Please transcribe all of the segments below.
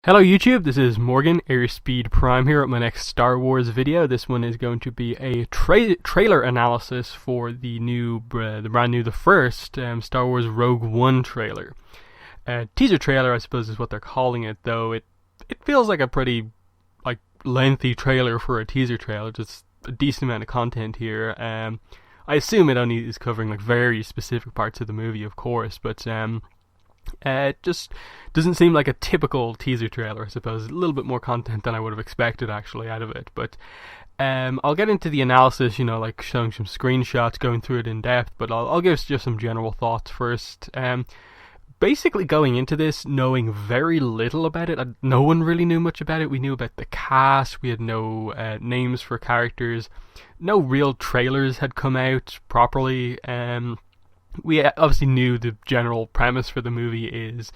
Hello YouTube, this is Morgan, Airspeed Prime here at my next Star Wars video. This one is going to be a trailer analysis for the first Star Wars Rogue One trailer. Teaser trailer, I suppose, is what they're calling it, though it feels like a pretty lengthy trailer for a teaser trailer. Just a decent amount of content here. I assume it only is covering very specific parts of the movie, of course, but it just doesn't seem like a typical teaser trailer, I suppose. A little bit more content than I would have expected, actually, out of it. But I'll get into the analysis, showing some screenshots, going through it in depth, but I'll give just some general thoughts first. Basically going into this knowing very little about it. No one really knew much about it. We knew about the cast, we had no names for characters, no real trailers had come out properly. We obviously knew the general premise for the movie is,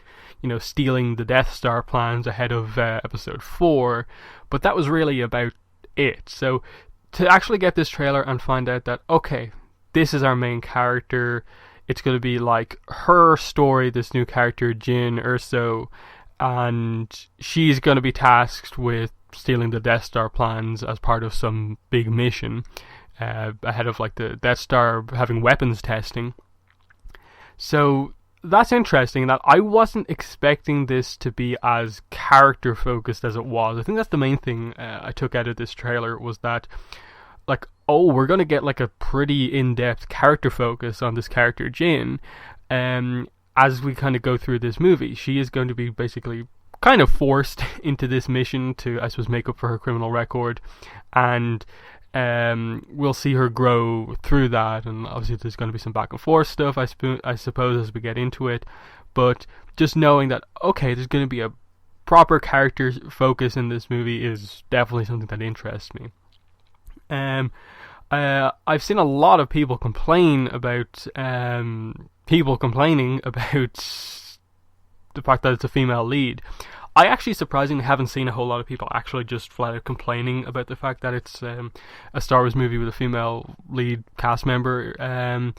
stealing the Death Star plans ahead of Episode 4, but that was really about it. So to actually get this trailer and find out that, okay, this is our main character, it's going to be her story, this new character, Jyn Erso, and she's going to be tasked with stealing the Death Star plans as part of some big mission ahead of the Death Star having weapons testing. So that's interesting, that I wasn't expecting this to be as character focused as it was. I think that's the main thing I took out of this trailer, was that we're going to get a pretty in-depth character focus on this character Jyn as we kind of go through this movie. She is going to be basically kind of forced into this mission to, I suppose, make up for her criminal record, and we'll see her grow through that, and obviously there's going to be some back and forth stuff, I suppose, as we get into it. But just knowing that, okay, there's going to be a proper character focus in this movie is definitely something that interests me. I've seen a lot of people complaining about the fact that it's a female lead. I actually surprisingly haven't seen a whole lot of people actually just flat out complaining about the fact that it's a Star Wars movie with a female lead cast member. As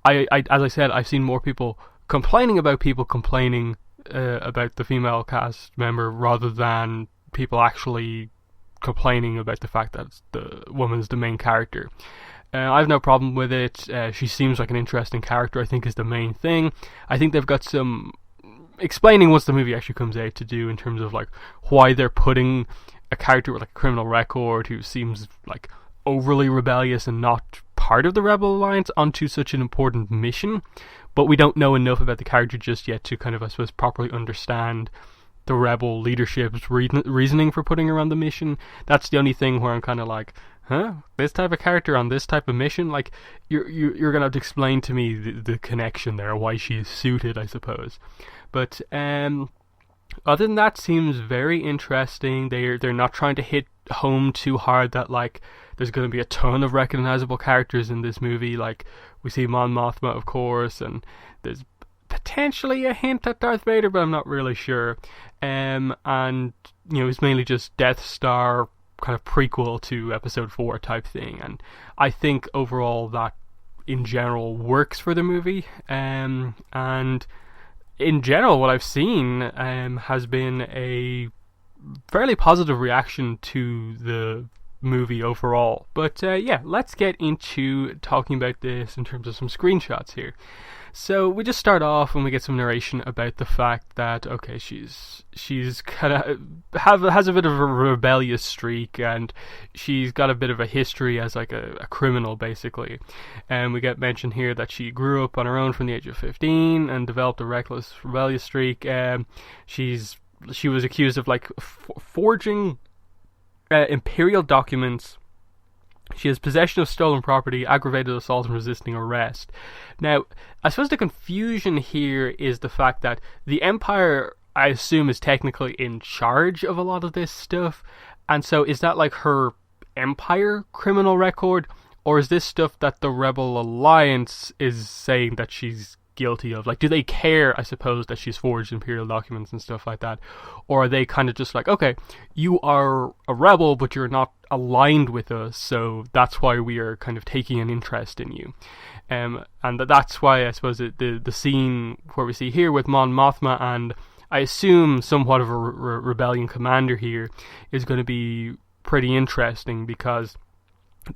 I said, I've seen more people complaining about the female cast member rather than people actually complaining about the fact that the woman's the main character. I have no problem with it. She seems like an interesting character, I think, is the main thing. I think they've got some explaining once the movie actually comes out to do, in terms of why they're putting a character with a criminal record who seems overly rebellious and not part of the Rebel Alliance onto such an important mission. But we don't know enough about the character just yet to kind of, I suppose, properly understand the Rebel leadership's reasoning for putting her on the mission. That's the only thing where I'm kind of this type of character on this type of mission? You're gonna have to explain to me the connection there, why she's suited, I suppose. But other than that, seems very interesting. They're not trying to hit home too hard that there's going to be a ton of recognizable characters in this movie. We see Mon Mothma, of course, and there's potentially a hint at Darth Vader, but I'm not really sure. And it's mainly just Death Star kind of prequel to Episode 4 type thing, and I think overall that in general works for the movie. And in general, what I've seen has been a fairly positive reaction to the movie overall. But let's get into talking about this in terms of some screenshots here. So we just start off and we get some narration about the fact that, okay, she's kind of has a bit of a rebellious streak, and she's got a bit of a history as a criminal, basically. And we get mentioned here that she grew up on her own from the age of 15 and developed a reckless rebellious streak. She was accused of forging Imperial documents. She has possession of stolen property, aggravated assault, and resisting arrest. Now, I suppose the confusion here is the fact that the Empire, I assume, is technically in charge of a lot of this stuff. And so is that her Empire criminal record? Or is this stuff that the Rebel Alliance is saying that she's guilty of? Do they care, I suppose, that she's forged Imperial documents and stuff like that? Or are they kind of just okay, you are a rebel, but you're not aligned with us, so that's why we are kind of taking an interest in you. And that's why, I suppose, the scene where we see here with Mon Mothma and I assume somewhat of a rebellion commander here is going to be pretty interesting, because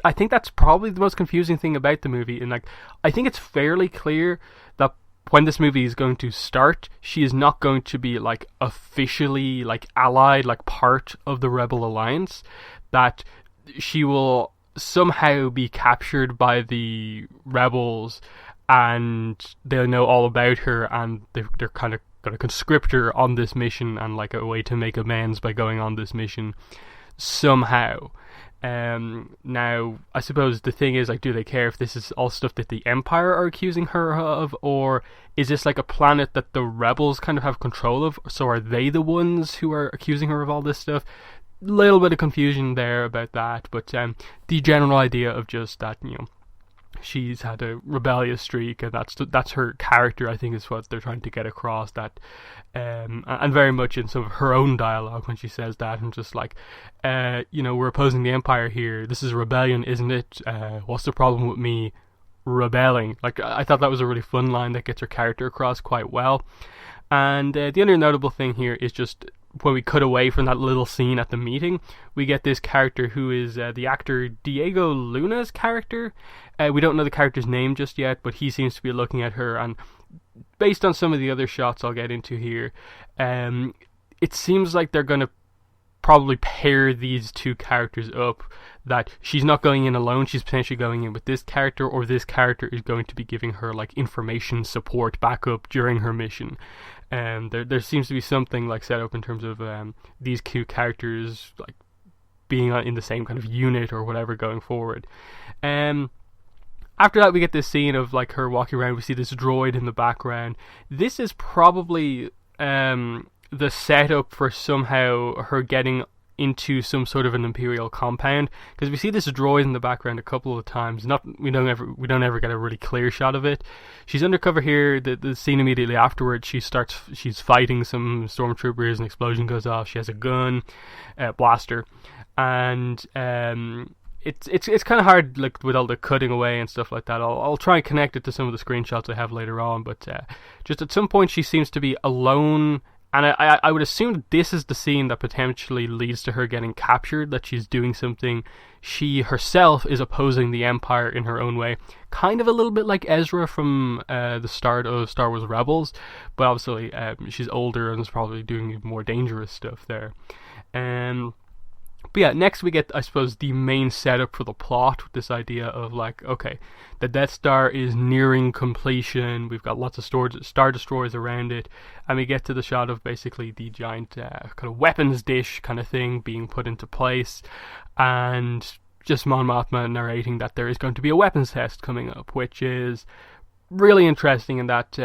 I think that's probably the most confusing thing about the movie. And like, I think it's fairly clear that when this movie is going to start, she is not going to be like officially like allied, like part of the Rebel Alliance. That she will somehow be captured by the rebels, and they'll know all about her, and they're kind of going to conscript her on this mission, and like a way to make amends by going on this mission somehow. Now, I suppose the thing is, like, do they care if this is all stuff that the Empire are accusing her of, or is this like a planet that the rebels kind of have control of? So are they the ones who are accusing her of all this stuff? Little bit of confusion there about that, but the general idea of just that, you know, she's had a rebellious streak, and that's her character, I think, is what they're trying to get across. That and very much in some of her own dialogue when she says that, and just like, you know, we're opposing the Empire here, this is a rebellion, isn't it? What's the problem with me rebelling? Like, I thought that was a really fun line that gets her character across quite well. And the other notable thing here is just when we cut away from that little scene at the meeting, we get this character who is the actor Diego Luna's character. We don't know the character's name just yet, but he seems to be looking at her, and based on some of the other shots I'll get into here, it seems like they're going to probably pair these two characters up, that she's not going in alone, she's potentially going in with this character, or this character is going to be giving her like information support backup during her mission. There seems to be something like set up in terms of these two characters like being in the same kind of unit or whatever going forward. After that, we get this scene of like her walking around. We see this droid in the background. This is probably the setup for somehow her getting into some sort of an Imperial compound, because we see this droid in the background a couple of times. We don't ever get a really clear shot of it. She's undercover here. The scene immediately afterwards, she's fighting some stormtroopers, an explosion goes off. She has a gun, blaster, and it's kind of hard, like, with all the cutting away and stuff like that. I'll try and connect it to some of the screenshots I have later on, but just at some point she seems to be alone. And I would assume this is the scene that potentially leads to her getting captured, that she's doing something. She herself is opposing the Empire in her own way. Kind of a little bit like Ezra from the start of Star Wars Rebels. But obviously she's older and is probably doing more dangerous stuff there. But yeah, next we get, I suppose, the main setup for the plot, with this idea of like, okay, the Death Star is nearing completion, we've got lots of Star Destroyers around it, and we get to the shot of basically the giant kind of weapons dish kind of thing being put into place, and just Mon Mothma narrating that there is going to be a weapons test coming up, which is really interesting in that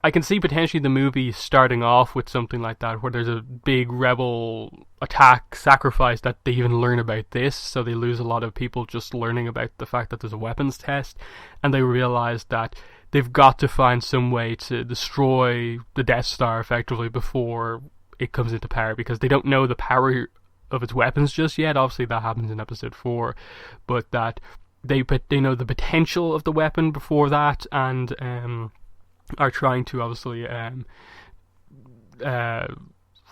I can see potentially the movie starting off with something like that, where there's a big rebel attack, sacrifice, that they even learn about this, so they lose a lot of people just learning about the fact that there's a weapons test, and they realize that they've got to find some way to destroy the Death Star effectively before it comes into power, because they don't know the power of its weapons just yet. Obviously that happens in episode 4, but that they know the potential of the weapon before that, and are trying to obviously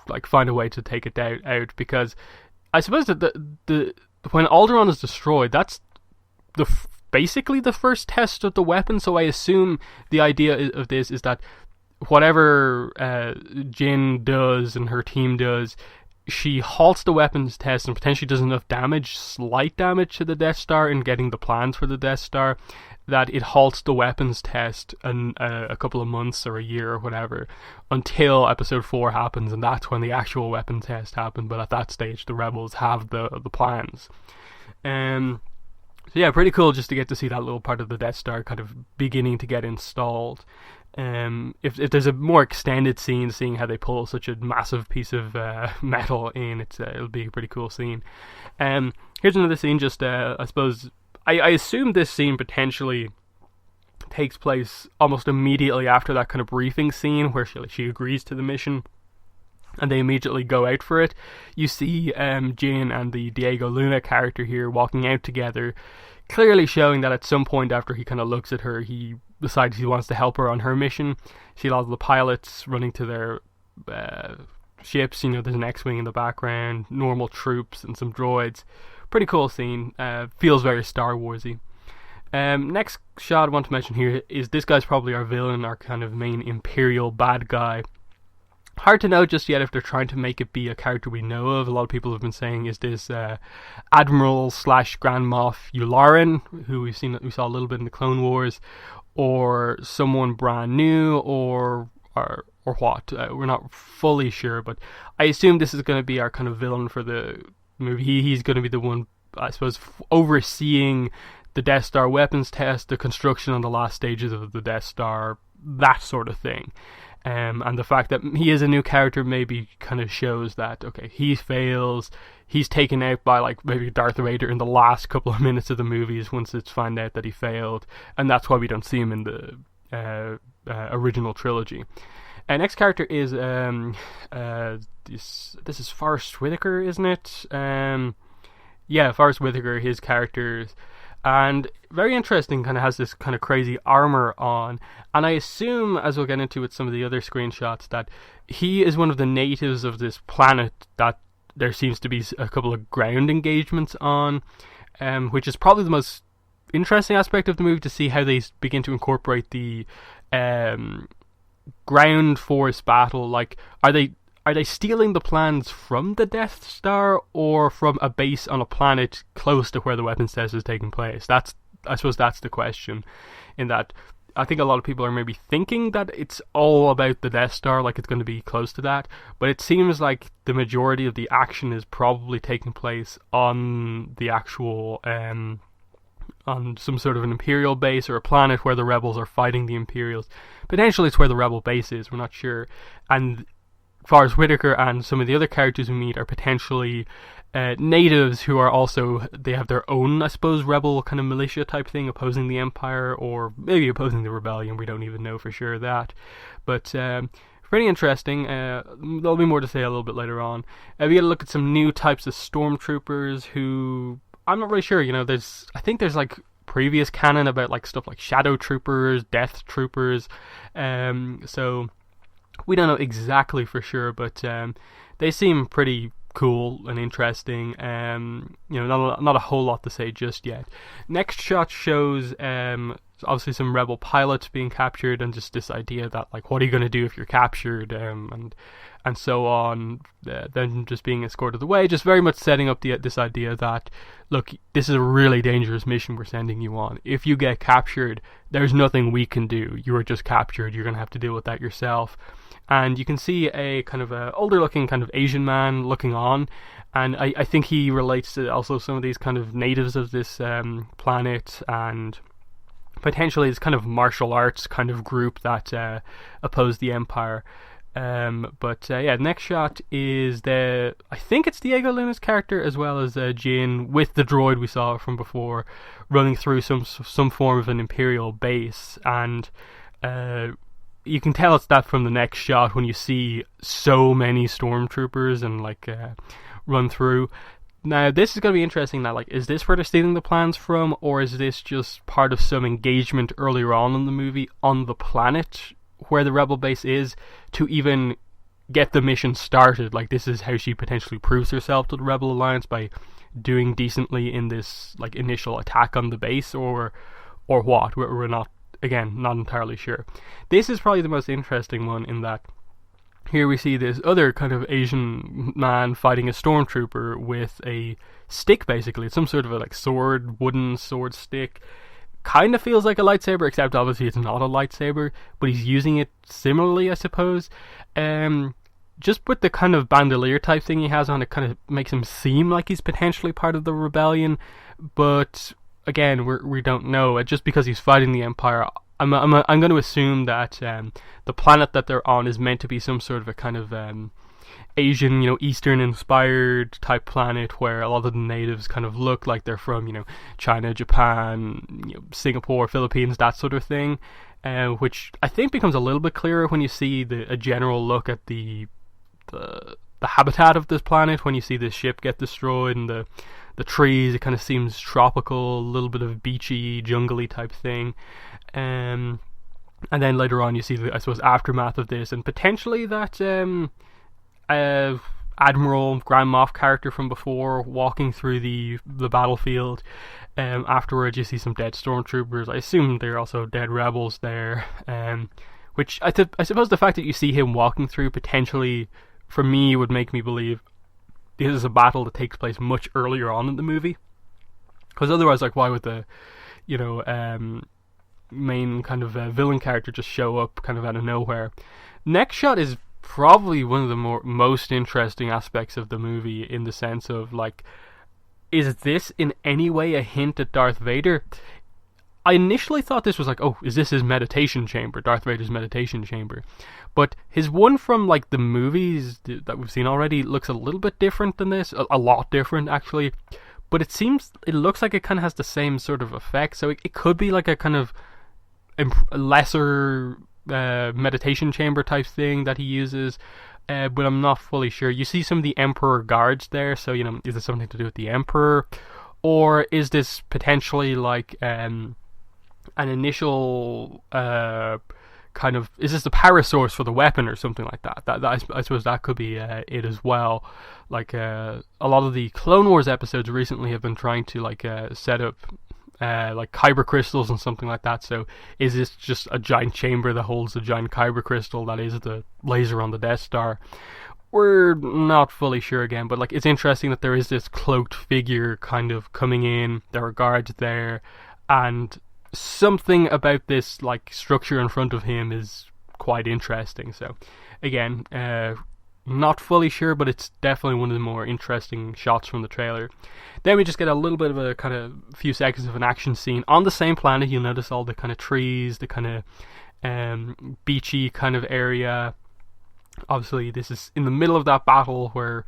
like find a way to take it out, because I suppose that the when Alderaan is destroyed, that's basically the first test of the weapon. So I assume the idea of this is that whatever Jyn does and her team does, she halts the weapons test and potentially does enough damage, slight damage, to the Death Star in getting the plans for the Death Star, that it halts the weapons test in a couple of months or a year or whatever, until episode 4 happens, and that's when the actual weapon test happens. But at that stage, the rebels have the plans. So yeah, pretty cool just to get to see that little part of the Death Star kind of beginning to get installed. If there's a more extended scene, seeing how they pull such a massive piece of metal in, it'll be a pretty cool scene. Here's another scene, just I suppose, I assume this scene potentially takes place almost immediately after that kind of briefing scene where she agrees to the mission, and they immediately go out for it. You see Jyn and the Diego Luna character here walking out together, clearly showing that at some point after he kind of looks at her, he decides he wants to help her on her mission. See a lot of the pilots running to their ships. There's an X-wing in the background, normal troops, and some droids. Pretty cool scene. Feels very Star Warsy. Next shot I want to mention here is this guy's probably our villain, our kind of main Imperial bad guy. Hard to know just yet if they're trying to make it be a character we know of. A lot of people have been saying, is this Admiral / Grand Moff Yularen, who we saw a little bit in the Clone Wars, or someone brand new, or what? We're not fully sure, but I assume this is going to be our kind of villain for the movie. He's going to be the one, I suppose, overseeing the Death Star weapons test, the construction on the last stages of the Death Star, that sort of thing. And the fact that he is a new character maybe kind of shows that, okay, he fails, he's taken out by like maybe Darth Vader in the last couple of minutes of the movies once it's found out that he failed, and that's why we don't see him in the original trilogy. Next character is this is Forrest Whittaker, isn't it? Forrest Whittaker, his character. And very interesting, kind of has this kind of crazy armor on, and I assume, as we'll get into with some of the other screenshots, that he is one of the natives of this planet that there seems to be a couple of ground engagements on, which is probably the most interesting aspect of the movie, to see how they begin to incorporate the ground force battle. Like, are they stealing the plans from the Death Star or from a base on a planet close to where the weapons test is taking place? I suppose that's the question. In that, I think a lot of people are maybe thinking that it's all about the Death Star, like it's going to be close to that, but it seems like the majority of the action is probably taking place on the actual on some sort of an Imperial base or a planet where the rebels are fighting the Imperials. Potentially it's where the rebel base is, we're not sure. And Forrest Whittaker and some of the other characters we meet are potentially natives who are also, they have their own, I suppose, rebel kind of militia type thing, opposing the Empire, or maybe opposing the Rebellion. We don't even know for sure that. But pretty interesting. There'll be more to say a little bit later on. We get a look at some new types of stormtroopers who, I'm not really sure, I think there's like previous canon about like stuff like shadow troopers, death troopers, so we don't know exactly for sure, but they seem pretty cool and interesting. Not a whole lot to say just yet. Next shot shows obviously some rebel pilots being captured, and just this idea that, like, what are you going to do if you're captured, and so on. Then just being escorted away, just very much setting up this idea that, look, this is a really dangerous mission we're sending you on. If you get captured, there's nothing we can do. You are just captured. You're going to have to deal with that yourself. And you can see a kind of older looking kind of Asian man looking on, and I think he relates to also some of these kind of natives of this planet, and potentially this kind of martial arts kind of group that oppose the Empire. Next shot is I think it's Diego Luna's character, as well as Jin with the droid we saw from before, running through some form of an Imperial base, and you can tell it's that from the next shot when you see so many stormtroopers and run through. Now, this is going to be interesting. Now, is this where they're stealing the plans from, or is this just part of some engagement earlier on in the movie on the planet where the rebel base is, to even get the mission started? Like, this is how she potentially proves herself to the Rebel Alliance, by doing decently in this initial attack on the base, or what? We're not entirely sure. This is probably the most interesting one, in that here we see this other kind of Asian man fighting a stormtrooper with a stick, basically. It's some sort of a wooden sword stick. Kind of feels like a lightsaber, except obviously it's not a lightsaber, but he's using it similarly, I suppose. Just with the kind of bandolier type thing he has on, it kind of makes him seem like he's potentially part of the rebellion, but again, we don't know. Just because he's fighting the Empire, I'm going to assume that the planet that they're on is meant to be some sort of a kind of Asian, Eastern-inspired type planet, where a lot of the natives kind of look like they're from, China, Japan, Singapore, Philippines, that sort of thing, which I think becomes a little bit clearer when you see a general look at the habitat of this planet. When you see this ship get destroyed and the trees, it kind of seems tropical, a little bit of beachy, jungly type thing. And then later on, you see the, I suppose, aftermath of this, and potentially that Admiral Grand Moff character from before walking through the battlefield. Afterwards, you see some dead stormtroopers. I assume there are also dead rebels there. Which I suppose the fact that you see him walking through potentially, for me, would make me believe this is a battle that takes place much earlier on in the movie. Because otherwise, like, why would the, main kind of villain character just show up kind of out of nowhere? Next shot is probably one of the most interesting aspects of the movie, in the sense of, like, is this in any way a hint at Darth Vader? I initially thought this was like, oh, is this his meditation chamber, Darth Vader's meditation chamber? But his one from, like, the movies that we've seen already looks a little bit different than this, a lot different actually. But it looks like it kind of has the same sort of effect, so it could be like a kind of lesser meditation chamber type thing that he uses, but I'm not fully sure. You see some of the Emperor guards there, so, is this something to do with the Emperor? Or is this potentially like an initial kind of, is this the power source for the weapon or something like that? I suppose that could be it as well. Like a lot of the Clone Wars episodes recently have been trying to like set up like kyber crystals and something like that. So is this just a giant chamber that holds a giant kyber crystal that is the laser on the Death Star? We're not fully sure again, but like, it's interesting that there is this cloaked figure kind of coming in. There are guards there, and something about this like structure in front of him is quite interesting. So again, not fully sure, but it's definitely one of the more interesting shots from the trailer. Then we just get a little bit of a kind of few seconds of an action scene on the same planet. You'll notice all the kind of trees, the kind of beachy kind of area. Obviously, this is in the middle of that battle where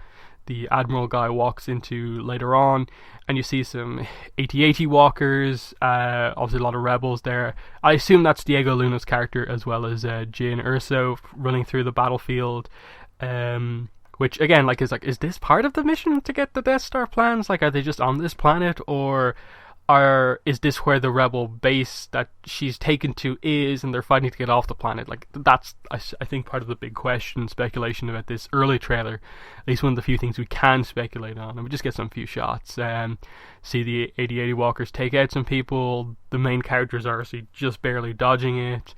the Admiral guy walks into later on, and you see some AT-AT walkers, obviously a lot of rebels there. I assume that's Diego Luna's character, as well as Jyn Erso running through the battlefield. Which again, like, is this part of the mission to get the Death Star plans? Like, are they just on this planet, or is this where the rebel base that she's taken to is, and they're fighting to get off the planet? Like, that's I think part of the big question, speculation about this early trailer. At least one of the few things we can speculate on, and we just get some few shots. See the AT-AT walkers take out some people. The main characters are actually just barely dodging it,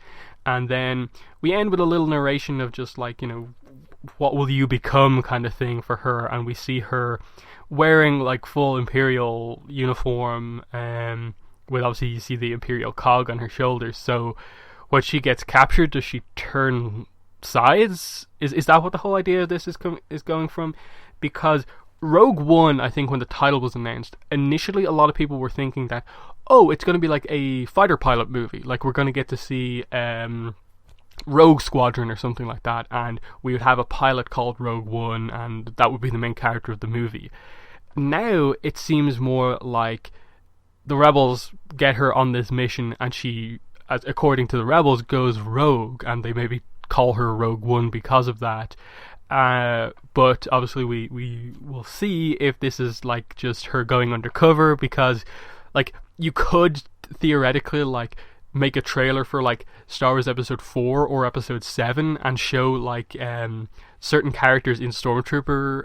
and then we end with a little narration of just like, what will you become kind of thing for her, and we see her wearing like full Imperial uniform, with obviously you see the Imperial cog on her shoulders. So when she gets captured, does she turn sides? Is that what the whole idea of this is going from? Because Rogue One, I think when the title was announced, initially a lot of people were thinking that, oh, it's going to be like a fighter pilot movie, like we're going to get to see Rogue Squadron or something like that, and we would have a pilot called Rogue One, and that would be the main character of the movie. Now it seems more like the rebels get her on this mission, and she, according to the rebels, goes rogue, and they maybe call her Rogue One because of that. But obviously we will see if this is like just her going undercover, because like, you could theoretically like make a trailer for like Star Wars Episode 4 or Episode 7 and show like certain characters in Stormtrooper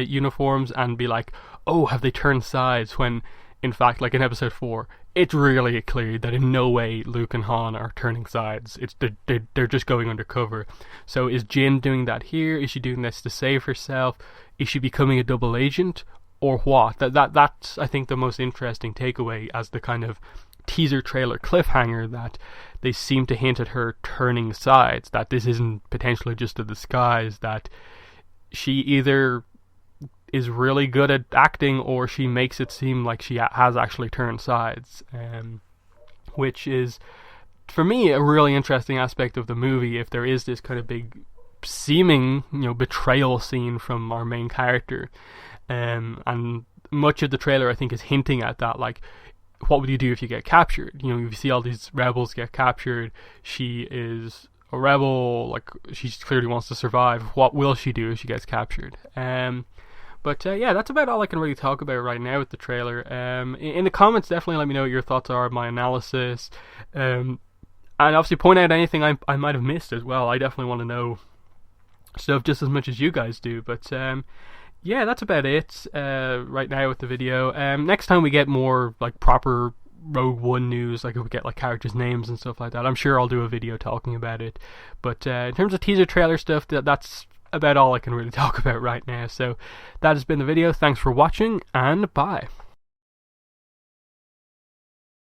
uniforms and be like, oh, have they turned sides, when in fact, like in Episode 4, it's really clear that in no way Luke and Han are turning sides. It's they're just going undercover. So is Jyn doing that here? Is she doing this to save herself? Is she becoming a double agent, or what? That's I think the most interesting takeaway as the kind of teaser trailer cliffhanger, that they seem to hint at her turning sides, that this isn't potentially just a disguise, that she either is really good at acting or she makes it seem like she has actually turned sides, which is for me a really interesting aspect of the movie. If there is this kind of big seeming betrayal scene from our main character, and much of the trailer I think is hinting at that, like, what would you do if you get captured? You see all these rebels get captured. She is a rebel. Like, she clearly wants to survive. What will she do if she gets captured? But yeah, that's about all I can really talk about right now with the trailer. In the comments, definitely let me know what your thoughts are, my analysis. And obviously point out anything I might have missed as well. I definitely want to know stuff just as much as you guys do. But yeah, that's about it right now with the video. Next time we get more like proper Rogue One news, like if we get like characters' names and stuff like that, I'm sure I'll do a video talking about it. But in terms of teaser trailer stuff, that's about all I can really talk about right now. So that has been the video. Thanks for watching, and bye.